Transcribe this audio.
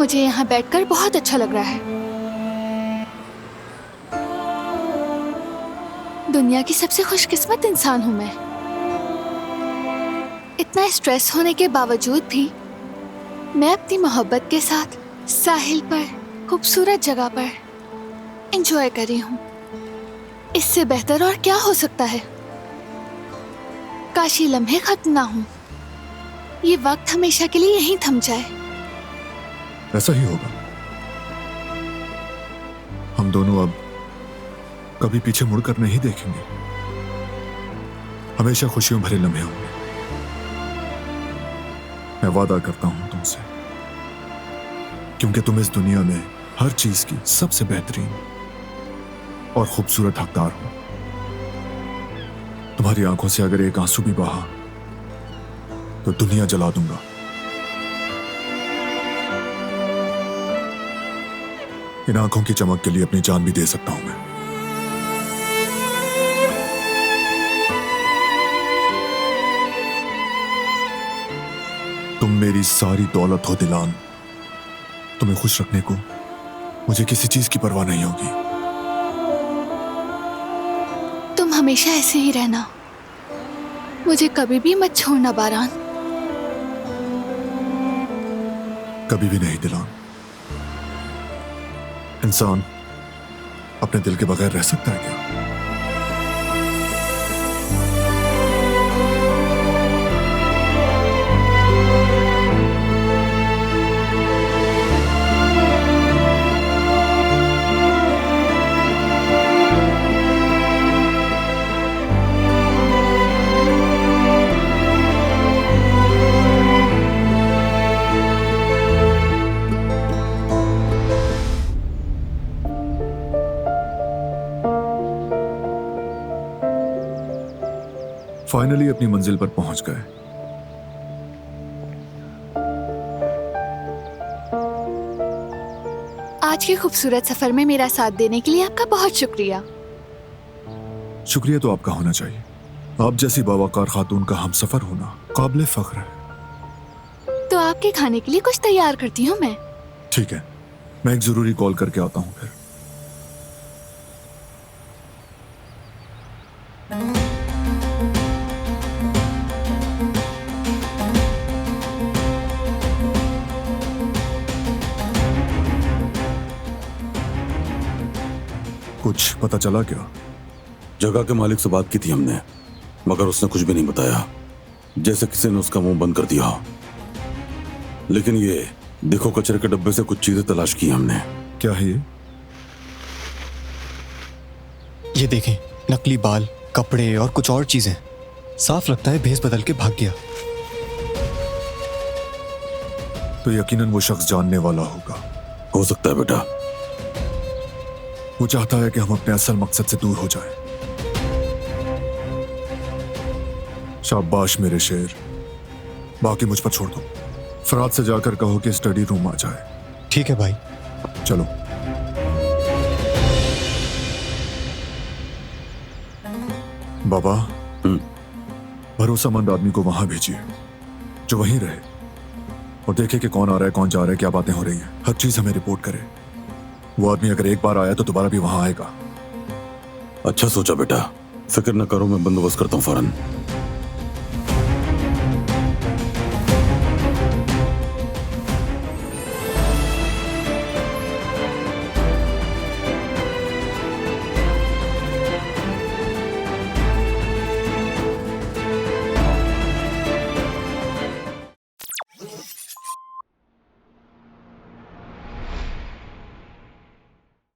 मुझे यहाँ बैठकर बहुत अच्छा लग रहा है। दुनिया की सबसे खुशकिस्मत इंसान हूँ मैं। इतना स्ट्रेस होने के बावजूद भी मैं अपनी मोहब्बत के साथ साहिल पर, खूबसूरत जगह पर एंजॉय कर रही हूँ। इससे बेहतर और क्या हो सकता है? काश ये लम्हे खत्म ना हो, ये वक्त हमेशा के लिए यहीं थम जाए। ऐसा ही होगा। हम दोनों अब कभी पीछे मुड़कर नहीं देखेंगे। हमेशा खुशियों भरे लम्हे होंगे। मैं वादा करता हूं तुमसे, क्योंकि तुम इस दुनिया में हर चीज की सबसे बेहतरीन और खूबसूरत हकदार हो। तुम्हारी आंखों से अगर एक आंसू भी बहा तो दुनिया जला दूंगा। इन आंखों की चमक के लिए अपनी जान भी दे सकता हूं मैं। तुम मेरी सारी दौलत हो दिलान। तुम्हें खुश रखने को मुझे किसी चीज की परवाह नहीं होगी। तुम हमेशा ऐसे ही रहना, मुझे कभी भी मत छोड़ना बारान। कभी भी नहीं दिलान। इंसान अपने दिल के बगैर रह सकता है क्या? फाइनली अपनी मंजिल पर पहुंच गए। आज के खूबसूरत सफर में मेरा साथ देने के लिए आपका बहुत शुक्रिया। शुक्रिया तो आपका होना चाहिए। आप जैसी बावकार खातून का हमसफर होना काबिल फख्र है। तो आपके खाने के लिए कुछ तैयार करती हूँ मैं। ठीक है, मैं एक जरूरी कॉल करके आता हूं फिर। कुछ पता चला क्या? जगह के मालिक से बात की थी हमने, मगर उसने कुछ भी नहीं बताया, जैसे किसी ने उसका मुंह बंद कर दिया। लेकिन ये देखो, कचरे के डब्बे से कुछ चीजें तलाश की हमने। क्या है ये? ये देखें, नकली बाल, कपड़े और कुछ और चीजें। साफ लगता है भेस बदल के भाग गया। तो यकीनन वो शख्स जानने वाला होगा। हो सकता है बेटा। वो चाहता है कि हम अपने असल मकसद से दूर हो जाएं। शाबाश मेरे शेर, बाकी मुझ पर छोड़ दो। फराद से जाकर कहो कि स्टडी रूम आ जाए। ठीक है भाई। चलो। बाबा, भरोसामंद आदमी को वहां भेजिए जो वहीं रहे और देखे कि कौन आ रहा है, कौन जा रहा है, क्या बातें हो रही हैं। हर चीज हमें रिपोर्ट करे। वो आदमी अगर एक बार आया तो दोबारा भी वहां आएगा। अच्छा सोचा बेटा, फिक्र न करो, मैं बंदोबस्त करता हूँ फौरन।